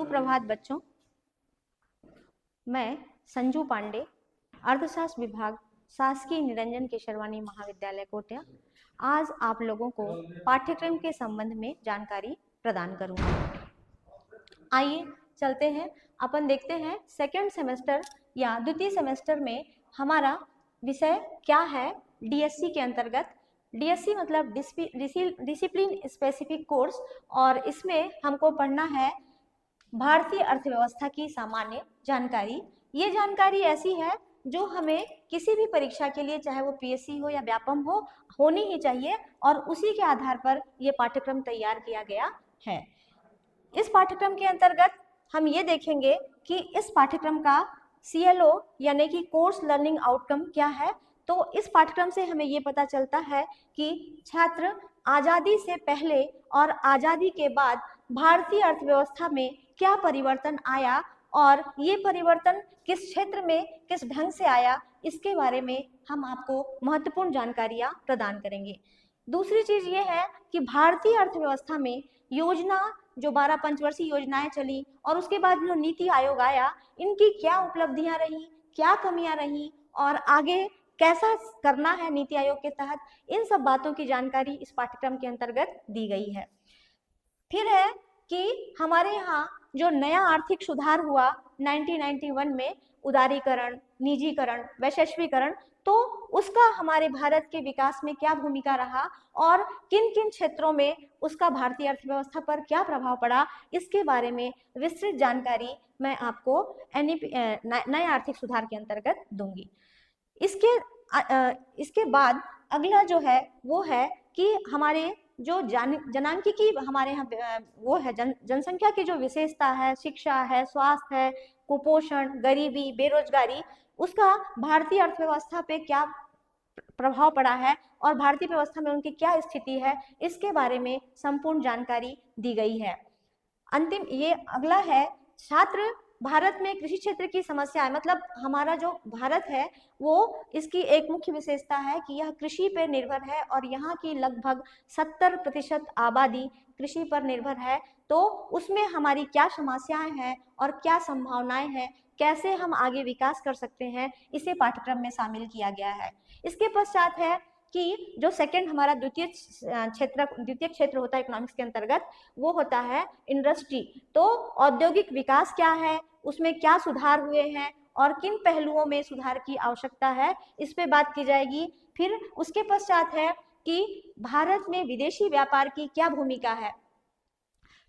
सुप्रभात बच्चों, मैं संजू पांडे, अर्थशास्त्र विभाग, शासकीय निरंजन केशरवानी महाविद्यालय कोटिया, आज आप लोगों को पाठ्यक्रम के संबंध में जानकारी प्रदान करूंगा। आइए चलते हैं, अपन देखते हैं सेकेंड सेमेस्टर या द्वितीय सेमेस्टर में हमारा विषय क्या है। डीएससी के अंतर्गत, डीएससी मतलब डिसिप्लिन स्पेसिफिक कोर्स, और इसमें हमको पढ़ना है भारतीय अर्थव्यवस्था की सामान्य जानकारी। ये जानकारी ऐसी है जो हमें किसी भी परीक्षा के लिए, चाहे वो पीएससी हो या व्यापम हो, होनी ही चाहिए, और उसी के आधार पर यह पाठ्यक्रम तैयार किया गया है। इस पाठ्यक्रम के अंतर्गत हम ये देखेंगे कि इस पाठ्यक्रम का CLO यानी कि कोर्स लर्निंग आउटकम क्या है। तो इस पाठ्यक्रम से हमें ये पता चलता है कि छात्र आज़ादी से पहले और आज़ादी के बाद भारतीय अर्थव्यवस्था में क्या परिवर्तन आया और ये परिवर्तन किस क्षेत्र में किस ढंग से आया, इसके बारे में हम आपको महत्वपूर्ण जानकारियां प्रदान करेंगे। दूसरी चीज ये है कि भारतीय अर्थव्यवस्था में योजना, जो 12 पंचवर्षीय योजनाएं चली और उसके बाद जो नीति आयोग आया, इनकी क्या उपलब्धियां रही, क्या कमियां रही और आगे कैसा करना है नीति आयोग के तहत, इन सब बातों की जानकारी इस पाठ्यक्रम के अंतर्गत दी गई है। फिर है कि हमारे यहाँ जो नया आर्थिक सुधार हुआ 1991 में, उदारीकरण, निजीकरण, वैश्वीकरण, तो उसका हमारे भारत के विकास में क्या भूमिका रहा और किन किन क्षेत्रों में उसका भारतीय अर्थव्यवस्था पर क्या प्रभाव पड़ा, इसके बारे में विस्तृत जानकारी मैं आपको नए आर्थिक सुधार के अंतर्गत दूंगी। इसके बाद अगला जो है वो है कि हमारे जो जनांकिकी हमारे यहाँ वो है, जनसंख्या की जो विशेषता है, शिक्षा है, स्वास्थ्य है, कुपोषण, गरीबी, बेरोजगारी, उसका भारतीय अर्थव्यवस्था पे क्या प्रभाव पड़ा है और भारतीय व्यवस्था में उनकी क्या स्थिति है, इसके बारे में संपूर्ण जानकारी दी गई है। अंतिम ये अगला है, छात्र भारत में कृषि क्षेत्र की समस्या है, मतलब हमारा जो भारत है वो, इसकी एक मुख्य विशेषता है कि यह कृषि पर निर्भर है और यहाँ की लगभग 70% आबादी कृषि पर निर्भर है। तो उसमें हमारी क्या समस्याएं हैं और क्या संभावनाएं हैं, कैसे हम आगे विकास कर सकते हैं, इसे पाठ्यक्रम में शामिल किया गया है। इसके पश्चात है कि जो सेकंड हमारा द्वितीय क्षेत्र होता है इकोनॉमिक्स के अंतर्गत, वो होता है इंडस्ट्री। तो औद्योगिक विकास क्या है, उसमें क्या सुधार हुए हैं और किन पहलुओं में सुधार की आवश्यकता है, इस पे बात की जाएगी। फिर उसके पश्चात है कि भारत में विदेशी व्यापार की क्या भूमिका है,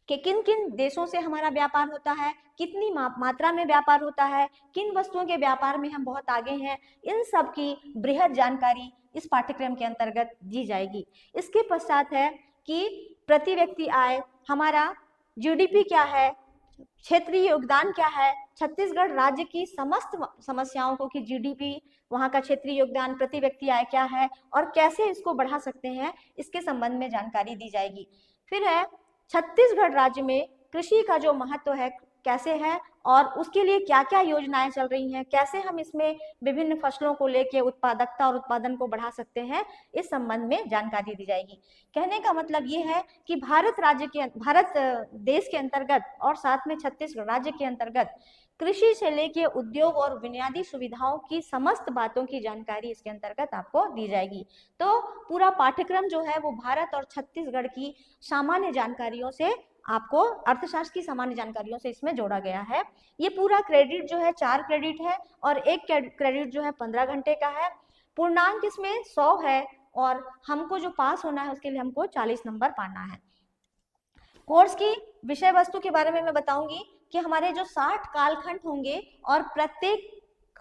कि किन किन देशों से हमारा व्यापार होता है, कितनी मात्रा में व्यापार होता है, किन वस्तुओं के व्यापार में हम बहुत आगे हैं, इन सब की बृहद जानकारी इस पाठ्यक्रम के अंतर्गत दी जाएगी। इसके पश्चात है कि प्रति व्यक्ति आय, हमारा GDP क्या है, क्षेत्रीय योगदान क्या है, छत्तीसगढ़ राज्य की समस्त समस्याओं को कि GDP, वहाँ का क्षेत्रीय योगदान, प्रति व्यक्ति आय क्या है और कैसे इसको बढ़ा सकते हैं, इसके संबंध में जानकारी दी जाएगी। फिर है छत्तीसगढ़ राज्य में कृषि का जो महत्व है कैसे है और उसके लिए क्या क्या योजनाएं चल रही हैं, कैसे हम इसमें विभिन्न फसलों को लेके उत्पादकता और उत्पादन को बढ़ा सकते हैं, इस संबंध में जानकारी दी जाएगी। कहने का मतलब ये है कि भारत देश के अंतर्गत और साथ में छत्तीसगढ़ राज्य के अंतर्गत कृषि से लेके उद्योग और बुनियादी सुविधाओं की समस्त बातों की जानकारी इसके अंतर्गत आपको दी जाएगी। तो पूरा पाठ्यक्रम जो है वो भारत और छत्तीसगढ़ की सामान्य जानकारियों से, आपको अर्थशास्त्र की सामान्य जानकारियों से इसमें जोड़ा गया है। ये पूरा क्रेडिट जो है 4 क्रेडिट है और एक क्रेडिट जो है 15 घंटे का है। पूर्णांक इसमें 100 है और हमको जो पास होना है उसके लिए हमको 40 नंबर पाना है। कोर्स की विषय वस्तु के बारे में मैं बताऊंगी कि हमारे जो 60 कालखंड होंगे और प्रत्येक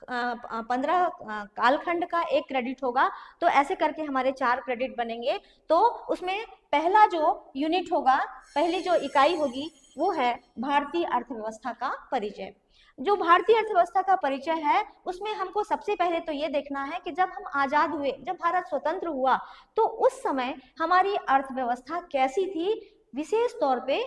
15 कालखंड का 1 क्रेडिट होगा, तो ऐसे करके हमारे 4 क्रेडिट बनेंगे। तो उसमें पहला जो यूनिट होगा, पहली जो इकाई होगी, वो है भारतीय अर्थव्यवस्था का परिचय। जो भारतीय अर्थव्यवस्था का परिचय है उसमें हमको सबसे पहले तो ये देखना है कि जब हम आजाद हुए, जब भारत स्वतंत्र हुआ, तो उस समय हमारी अर्थव्यवस्था कैसी थी, विशेष तौर पे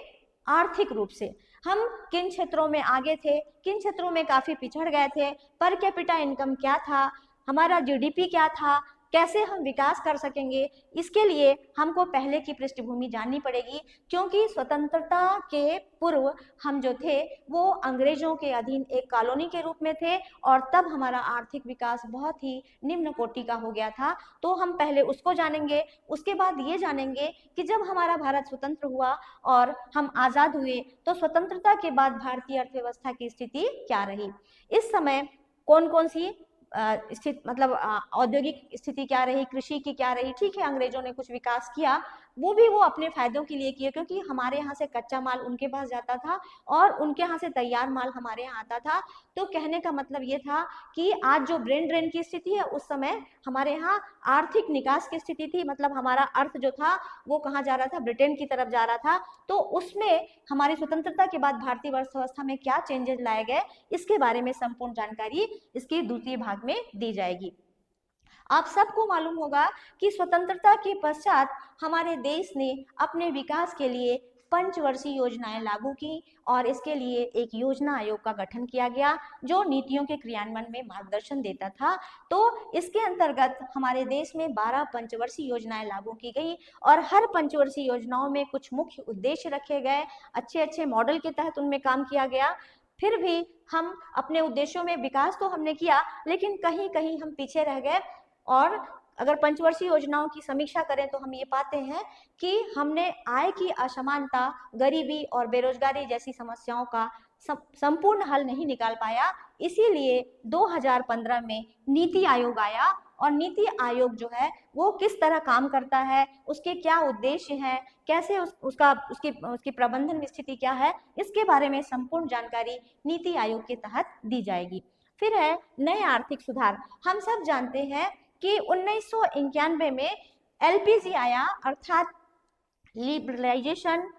आर्थिक रूप से हम किन क्षेत्रों में आगे थे, किन क्षेत्रों में काफी पिछड़ गए थे, पर कैपिटा इनकम क्या था, हमारा GDP क्या था, कैसे हम विकास कर सकेंगे, इसके लिए हमको पहले की पृष्ठभूमि जाननी पड़ेगी, क्योंकि स्वतंत्रता के पूर्व हम जो थे वो अंग्रेजों के अधीन एक कॉलोनी के रूप में थे, और तब हमारा आर्थिक विकास बहुत ही निम्न कोटि का हो गया था। तो हम पहले उसको जानेंगे, उसके बाद ये जानेंगे कि जब हमारा भारत स्वतंत्र हुआ और हम आज़ाद हुए तो स्वतंत्रता के बाद भारतीय अर्थव्यवस्था की स्थिति क्या रही, इस समय कौन कौन सी स्थिति, मतलब औद्योगिक स्थिति क्या रही, कृषि की क्या रही। ठीक है, अंग्रेजों ने कुछ विकास किया, वो भी वो अपने फायदों के लिए किए, क्योंकि हमारे यहाँ से कच्चा माल उनके पास जाता था और उनके यहाँ से तैयार माल हमारे यहाँ आता था। तो कहने का मतलब ये था कि आज जो ब्रेन ड्रेन की स्थिति है, उस समय हमारे यहाँ आर्थिक निकास की स्थिति थी, मतलब हमारा अर्थ जो था वो कहाँ जा रहा था, ब्रिटेन की तरफ जा रहा था। तो उसमें हमारी स्वतंत्रता के बाद भारतीय अर्थव्यवस्था में क्या चेंजेस लाए गए, इसके बारे में संपूर्ण जानकारी इसके द्वितीय भाग में दी जाएगी। आप सबको मालूम होगा कि स्वतंत्रता के पश्चात हमारे देश ने अपने विकास के लिए पंचवर्षीय योजनाएं लागू की, और इसके लिए एक योजना आयोग का गठन किया गया जो नीतियों के क्रियान्वयन में मार्गदर्शन देता था। तो इसके अंतर्गत हमारे देश में 12 पंचवर्षीय योजनाएं लागू की गई, और हर पंचवर्षीय योजनाओं में कुछ मुख्य उद्देश्य रखे गए, अच्छे अच्छे मॉडल के तहत उनमें काम किया गया। फिर भी हम अपने उद्देश्यों में विकास तो हमने किया, लेकिन कहीं कहीं हम पीछे रह गए। और अगर पंचवर्षीय योजनाओं की समीक्षा करें तो हम ये पाते हैं कि हमने आय की असमानता, गरीबी और बेरोजगारी जैसी समस्याओं का संपूर्ण हल नहीं निकाल पाया। इसीलिए 2015 में नीति आयोग आया, और नीति आयोग जो है वो किस तरह काम करता है, उसके क्या उद्देश्य हैं, कैसे उसकी प्रबंधन स्थिति क्या है, इसके बारे में संपूर्ण जानकारी नीति आयोग के तहत दी जाएगी। फिर है नए आर्थिक सुधार। हम सब जानते हैं कि 1991 में एलपीजी आया, अर्थात लिबरलाइजेशन,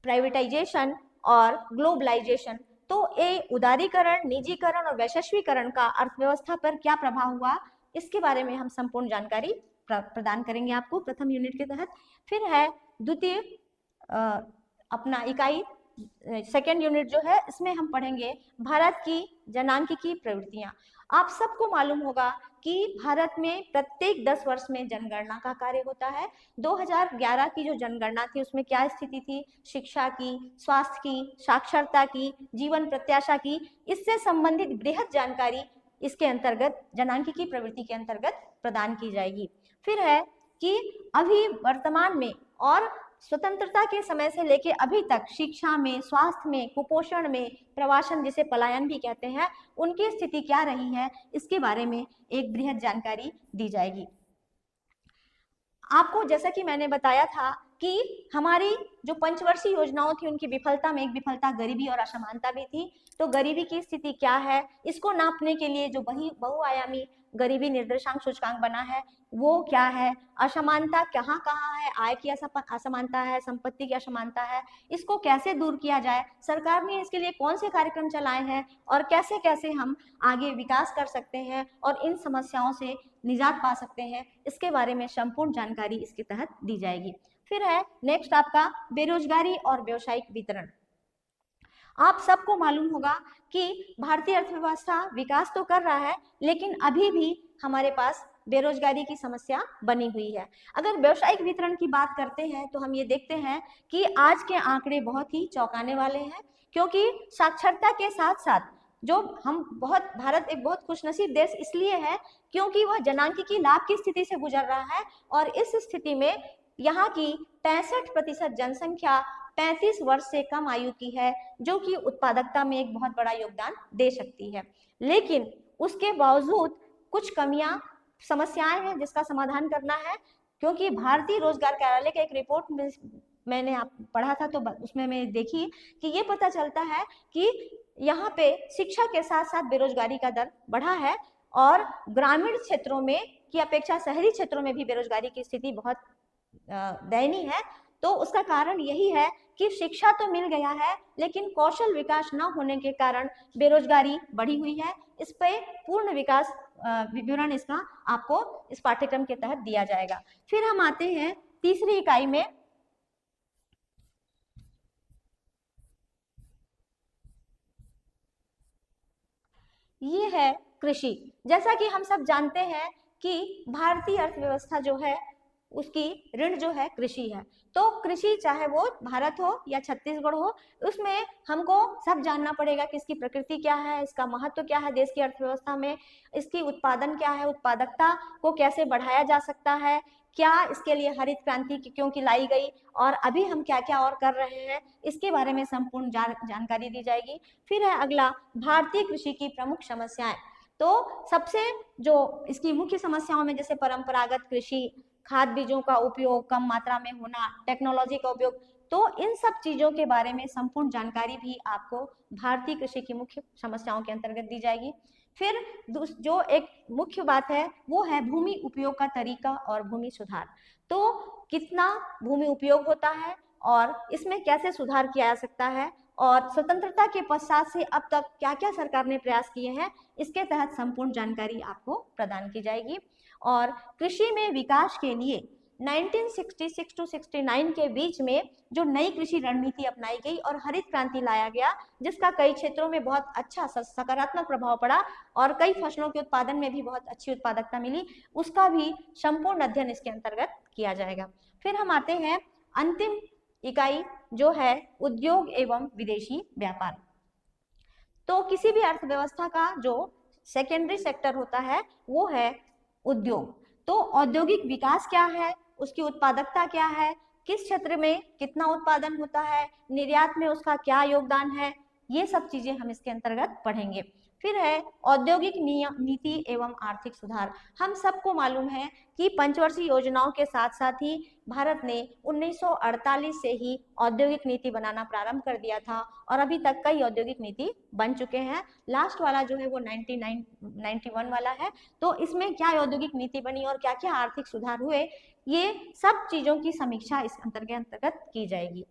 प्राइवेटाइजेशन और ग्लोबलाइजेशन। तो ये उदारीकरण, निजीकरण और वैश्वीकरण का अर्थव्यवस्था पर क्या प्रभाव हुआ, इसके बारे में हम संपूर्ण जानकारी प्रदान करेंगे आपको प्रथम यूनिट के तहत। फिर है द्वितीय अपना इकाई सेकेंड यूनिट जो है, इसमें हम पढ़ेंगे भारत की जनांकिकी प्रवृत्तियां। आप सबको मालूम होगा कि भारत में प्रत्येक 10 वर्ष में जनगणना का कार्य होता है। 2011 की जो जनगणना थी उसमें क्या स्थिति थी, शिक्षा की, स्वास्थ्य की, साक्षरता की, जीवन प्रत्याशा की, इससे संबंधित बृहद जानकारी इसके अंतर्गत जनांकिकी प्रवृत्ति के अंतर्गत प्रदान की जाएगी। फिर है कि अभी वर्तमान में और स्वतंत्रता के समय से लेके अभी तक शिक्षा में, स्वास्थ्य में, कुपोषण में, प्रवासन जिसे पलायन भी कहते हैं, उनकी स्थिति क्या रही है, इसके बारे में एक बृहद जानकारी दी जाएगी। आपको जैसा कि मैंने बताया था कि हमारी जो पंचवर्षीय योजनाओं थी उनकी विफलता में एक विफलता गरीबी और असमानता भी थी। तो गरीबी की स्थिति क्या है, इसको नापने के लिए जो बहुआयामी गरीबी निर्देशांक सूचकांक बना है वो क्या है, असमानता कहाँ कहाँ है, आय की असमानता है, संपत्ति की असमानता है, इसको कैसे दूर किया जाए, सरकार ने इसके लिए कौन से कार्यक्रम चलाए हैं, और कैसे कैसे हम आगे विकास कर सकते हैं और इन समस्याओं से निजात पा सकते हैं, इसके बारे में संपूर्ण जानकारी इसके तहत दी जाएगी। फिर है नेक्स्ट आपका बेरोजगारी और व्यावसायिक वितरण। आप सबको मालूम होगा कि भारतीय अर्थव्यवस्था विकास तो कर रहा है, लेकिन अभी भी हमारे पास बेरोजगारी की समस्या बनी हुई है। अगर व्यावसायिक वितरण की बात करते हैं तो हम ये देखते हैं कि आज के आंकड़े बहुत ही चौंकाने वाले हैं, क्योंकि साक्षरता के साथ साथ जो भारत एक बहुत खुशनसीब देश इसलिए है क्योंकि वह जनांकिकी लाभ की स्थिति से गुजर रहा है, और इस स्थिति में यहाँ की 65% जनसंख्या 35 वर्ष से कम आयु की है, जो कि उत्पादकता में एक बहुत बड़ा योगदान दे सकती है। लेकिन उसके बावजूद कुछ कमियां, समस्याएं हैं जिसका समाधान करना है, क्योंकि भारतीय रोजगार कार्यालय का एक रिपोर्ट में मैंने पढ़ा था, तो उसमें मैं देखी कि ये पता चलता है कि यहाँ पे शिक्षा के साथ साथ बेरोजगारी का दर बढ़ा है, और ग्रामीण क्षेत्रों में की अपेक्षा शहरी क्षेत्रों में भी बेरोजगारी की स्थिति बहुत दयनीय है। तो उसका कारण यही है कि शिक्षा तो मिल गया है, लेकिन कौशल विकास न होने के कारण बेरोजगारी बढ़ी हुई है। इस पे पूर्ण विकास विवरण इसका आपको इस पाठ्यक्रम के तहत दिया जाएगा। फिर हम आते हैं तीसरी इकाई में। ये है कृषि। जैसा कि हम सब जानते हैं कि भारतीय अर्थव्यवस्था जो है उसकी ऋण जो है कृषि है। तो कृषि चाहे वो भारत हो या छत्तीसगढ़ हो, उसमें हमको सब जानना पड़ेगा कि इसकी प्रकृति क्या है, इसका महत्व क्या है देश की अर्थव्यवस्था में, इसकी उत्पादन क्या है, उत्पादकता को कैसे बढ़ाया जा सकता है, क्या इसके लिए हरित क्रांति क्यों की लाई गई और अभी हम क्या क्या और कर रहे हैं, इसके बारे में संपूर्ण जानकारी दी जाएगी। फिर है अगला, भारतीय कृषि की प्रमुख समस्याएं। तो सबसे जो इसकी मुख्य समस्याओं में जैसे परंपरागत कृषि, खाद बीजों का उपयोग कम मात्रा में होना, टेक्नोलॉजी का उपयोग, तो इन सब चीजों के बारे में संपूर्ण जानकारी भी आपको भारतीय कृषि की मुख्य समस्याओं के अंतर्गत दी जाएगी। फिर जो एक मुख्य बात है वो है भूमि उपयोग का तरीका और भूमि सुधार। तो कितना भूमि उपयोग होता है और इसमें कैसे सुधार किया जा सकता है और स्वतंत्रता के पश्चात से अब तक क्या क्या सरकार ने प्रयास किए हैं, इसके तहत संपूर्ण जानकारी आपको प्रदान की जाएगी। और कृषि में विकास के लिए 1966 टू 69 के बीच में जो नई कृषि रणनीति अपनाई गई और हरित क्रांति लाया गया, जिसका कई क्षेत्रों में बहुत अच्छा सकारात्मक प्रभाव पड़ा और कई फसलों के उत्पादन में भी बहुत अच्छी उत्पादकता मिली, उसका भी संपूर्ण अध्ययन इसके अंतर्गत किया जाएगा। फिर हम आते हैं अंतिम इकाई जो है उद्योग एवं विदेशी व्यापार। तो किसी भी अर्थव्यवस्था का जो सेकेंडरी सेक्टर होता है वो है उद्योग। तो औद्योगिक विकास क्या है, उसकी उत्पादकता क्या है, किस क्षेत्र में कितना उत्पादन होता है, निर्यात में उसका क्या योगदान है, ये सब चीजें हम इसके अंतर्गत पढ़ेंगे। फिर है औद्योगिक नीति एवं आर्थिक सुधार। हम सबको मालूम है कि पंचवर्षीय योजनाओं के साथ साथ ही भारत ने 1948 से ही औद्योगिक नीति बनाना प्रारंभ कर दिया था और अभी तक कई औद्योगिक नीति बन चुके हैं। लास्ट वाला जो है वो 1991 वाला है। तो इसमें क्या औद्योगिक नीति बनी और क्या क्या आर्थिक सुधार हुए, ये सब चीजों की समीक्षा इस अंतर्गत की जाएगी।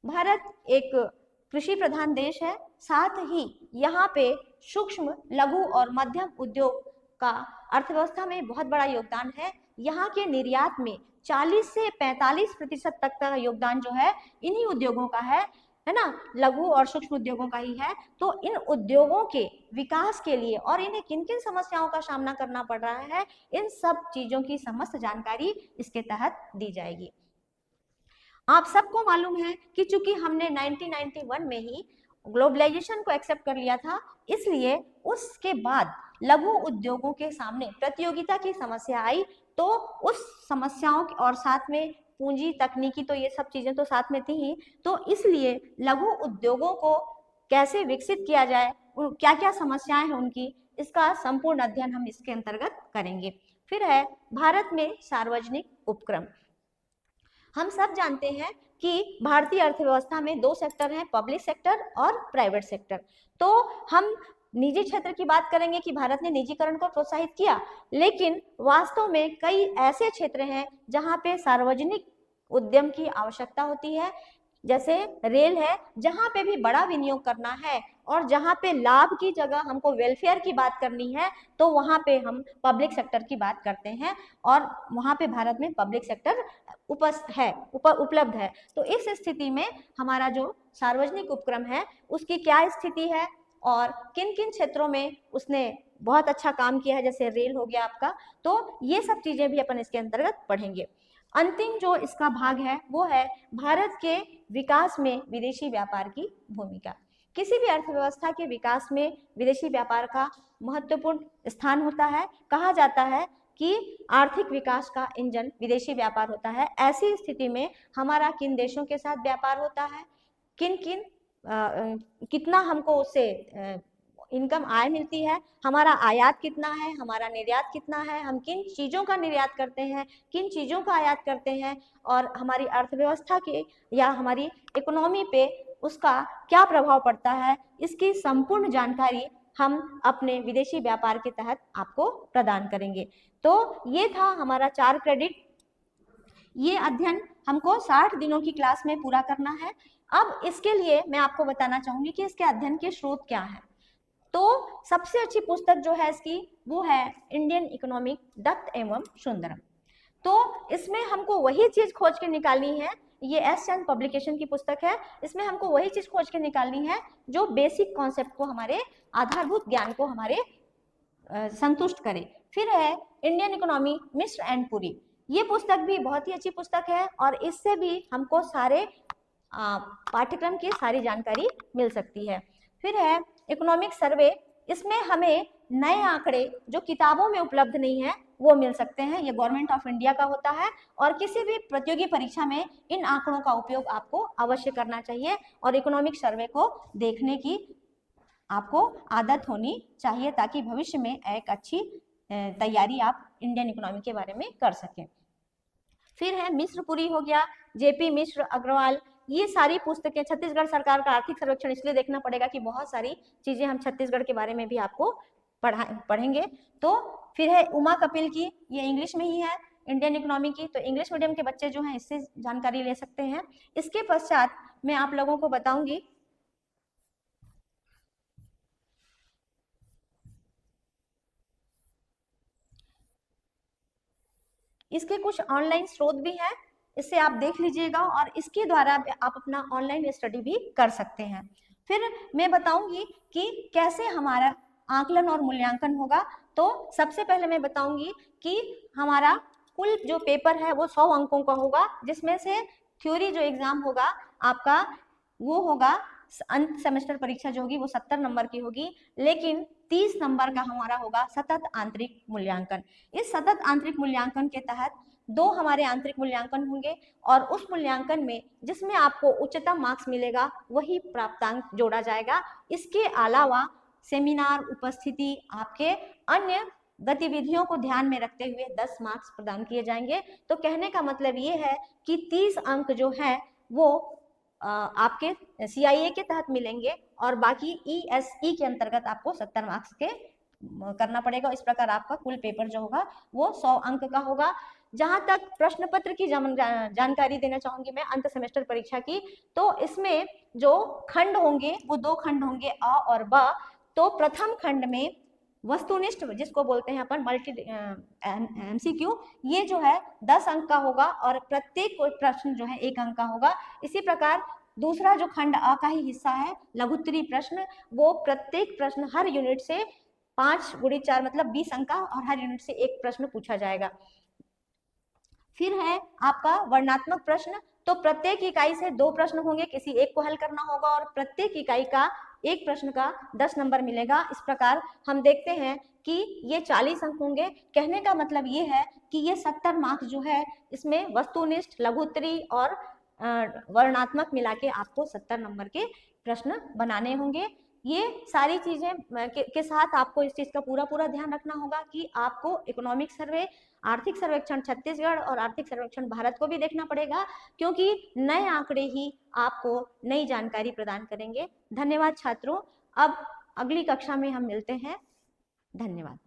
भारत एक कृषि प्रधान देश है, साथ ही यहाँ पे सूक्ष्म, लघु और मध्यम उद्योग का अर्थव्यवस्था में बहुत बड़ा योगदान है। यहाँ के निर्यात में 40 से 45% तक का योगदान जो है इन्हीं उद्योगों का है ना, लघु और सूक्ष्म उद्योगों का ही है। तो इन उद्योगों के विकास के लिए और इन्हें किन किन समस्याओं का सामना करना पड़ रहा है, इन सब चीजों की समस्त जानकारी इसके तहत दी जाएगी। आप सबको मालूम है कि चूंकि हमने 1991 में ही ग्लोबलाइजेशन को एक्सेप्ट कर लिया था, इसलिए उसके बाद लघु उद्योगों के सामने प्रतियोगिता की समस्या आई। तो उस समस्याओं और साथ में पूंजी, तकनीकी, तो ये सब चीजें तो साथ में थी ही। तो इसलिए लघु उद्योगों को कैसे विकसित किया जाए, क्या क्या समस्याएं हैं उनकी, इसका संपूर्ण अध्ययन हम इसके अंतर्गत करेंगे। फिर है भारत में सार्वजनिक उपक्रम। हम सब जानते हैं कि भारतीय अर्थव्यवस्था में दो सेक्टर हैं, पब्लिक सेक्टर और प्राइवेट सेक्टर। तो हम निजी क्षेत्र की बात करेंगे कि भारत ने निजीकरण को प्रोत्साहित किया, लेकिन वास्तव में कई ऐसे क्षेत्र हैं जहां पे सार्वजनिक उद्यम की आवश्यकता होती है। जैसे रेल है, जहां पे भी बड़ा विनियोग करना है और जहां पे लाभ की जगह हमको वेलफेयर की बात करनी है, तो वहां पे हम पब्लिक सेक्टर की बात करते हैं और वहां पे भारत में पब्लिक सेक्टर उपलब्ध है। तो इस स्थिति में हमारा जो सार्वजनिक उपक्रम है उसकी क्या स्थिति है और किन किन क्षेत्रों में उसने बहुत अच्छा काम किया है, जैसे रेल हो गया आपका, तो ये सब चीजें भी अपन इसके अंतर्गत पढ़ेंगे। अंतिम जो इसका भाग है वो है भारत के विकास में विदेशी व्यापार की भूमिका। किसी भी अर्थव्यवस्था के विकास में विदेशी व्यापार का महत्वपूर्ण स्थान होता है। कहा जाता है कि आर्थिक विकास का इंजन विदेशी व्यापार होता है। ऐसी स्थिति में हमारा किन देशों के साथ व्यापार होता है, कितना हमको उससे इनकम आय मिलती है, हमारा आयात कितना है, हमारा निर्यात कितना है, हम किन चीज़ों का निर्यात करते हैं, किन चीज़ों का आयात करते हैं और हमारी अर्थव्यवस्था के या हमारी इकोनॉमी पे उसका क्या प्रभाव पड़ता है, इसकी संपूर्ण जानकारी हम अपने विदेशी व्यापार के तहत आपको प्रदान करेंगे। तो ये था हमारा 4 क्रेडिट। ये अध्ययन हमको 60 दिनों की क्लास में पूरा करना है। अब इसके लिए मैं आपको बताना चाहूंगी कि इसके अध्ययन के स्रोत क्या है। तो सबसे अच्छी पुस्तक जो है इसकी वो है इंडियन इकोनॉमिक दत्त एवं सुंदरम। तो इसमें हमको वही चीज खोज के निकालनी है, ये एस चंद पब्लिकेशन की पुस्तक है, इसमें हमको वही चीज खोज के निकालनी है जो बेसिक कॉन्सेप्ट को, हमारे आधारभूत ज्ञान को हमारे संतुष्ट करे। फिर है Indian economy Mishra and Puri. ये पुस्तक भी बहुत ही अच्छी पुस्तक है और इससे भी हमको सारे पाठ्यक्रम की सारी जानकारी मिल सकती है। फिर है इकोनॉमिक सर्वे, इसमें हमें नए आंकड़े जो किताबों में उपलब्ध नहीं है वो मिल सकते हैं। ये गवर्नमेंट ऑफ इंडिया का होता है और किसी भी प्रतियोगी परीक्षा में इन आंकड़ों का उपयोग आपको अवश्य करना चाहिए और इकोनॉमिक सर्वे को देखने की आपको आदत होनी चाहिए ताकि भविष्य में एक अच्छी तैयारी आप इंडियन इकोनॉमी के बारे में कर सकें। फिर है मिश्रपुरी हो गया, जेपी मिश्र, अग्रवाल, ये सारी पुस्तकें। छत्तीसगढ़ सरकार का आर्थिक सर्वेक्षण इसलिए देखना पड़ेगा कि बहुत सारी चीजें हम छत्तीसगढ़ के बारे में भी आपको पढ़ेंगे। तो फिर है उमा कपिल की, ये इंग्लिश में ही है इंडियन इकोनॉमी की, तो इंग्लिश मीडियम के बच्चे जो हैं इससे जानकारी ले सकते हैं। इसके पश्चात मैं आप लोगों को बताऊंगी इसके कुछ ऑनलाइन स्रोत भी हैं, इससे आप देख लीजिएगा और इसके द्वारा आप अपना ऑनलाइन स्टडी भी कर सकते हैं। फिर मैं बताऊंगी कि कैसे हमारा आकलन और मूल्यांकन होगा। तो सबसे पहले मैं बताऊंगी कि हमारा कुल जो पेपर है वो 100 अंकों का होगा, जिसमें से थ्योरी जो एग्जाम होगा आपका वो होगा, अंत सेमेस्टर परीक्षा जो होगी वो 70 नंबर की होगी, लेकिन 30 नंबर का हमारा होगा सतत आंतरिक मूल्यांकन। इस सतत आंतरिक मूल्यांकन के तहत 2 हमारे आंतरिक मूल्यांकन होंगे और उस मूल्यांकन में जिसमें आपको उच्चतम मार्क्स मिलेगा वही प्राप्तांक जोड़ा जाएगा। इसके अलावा सेमिनार उपस्थिति, आपके अन्य गतिविधियों को ध्यान में रखते हुए 10 मार्क्स प्रदान किए जाएंगे। तो कहने का मतलब ये है कि 30 अंक जो है वो आपके CIA के तहत मिलेंगे और बाकी ESE के अंतर्गत आपको 70 मार्क्स के करना पड़ेगा। इस प्रकार आपका कुल पेपर जो होगा वो 100 अंक का होगा। जहां तक प्रश्न पत्र की जानकारी देना चाहूंगी मैं अंत सेमेस्टर परीक्षा की, तो इसमें जो खंड होंगे वो 2 खंड होंगे, अ और ब। तो प्रथम खंड में वस्तुनिष्ठ, जिसको बोलते हैं अपन मल्टी MCQ, ये जो है 10 अंक का होगा और प्रत्येक प्रश्न जो है 1 अंक का होगा। इसी प्रकार दूसरा जो खंड अ का ही हिस्सा है लघुत्तरी प्रश्न, वो प्रत्येक प्रश्न हर यूनिट से 5 × 4 मतलब 20 अंक का और हर यूनिट से 1 प्रश्न पूछा जाएगा। फिर है आपका वर्णनात्मक प्रश्न, तो प्रत्येक इकाई से 2 प्रश्न होंगे, किसी एक को हल करना होगा और प्रत्येक इकाई का एक प्रश्न का 10 नंबर मिलेगा। इस प्रकार हम देखते हैं कि ये 40 अंक होंगे। कहने का मतलब ये है कि ये 70 मार्क्स जो है इसमें वस्तुनिष्ठ, लघुत्तरी और वर्णनात्मक मिला के आपको 70 नंबर के प्रश्न बनाने होंगे। ये सारी चीजें के साथ आपको इस चीज का पूरा ध्यान रखना होगा कि आपको इकोनॉमिक सर्वे, आर्थिक सर्वेक्षण छत्तीसगढ़ और आर्थिक सर्वेक्षण भारत को भी देखना पड़ेगा, क्योंकि नए आंकड़े ही आपको नई जानकारी प्रदान करेंगे। धन्यवाद छात्रों, अब अगली कक्षा में हम मिलते हैं। धन्यवाद।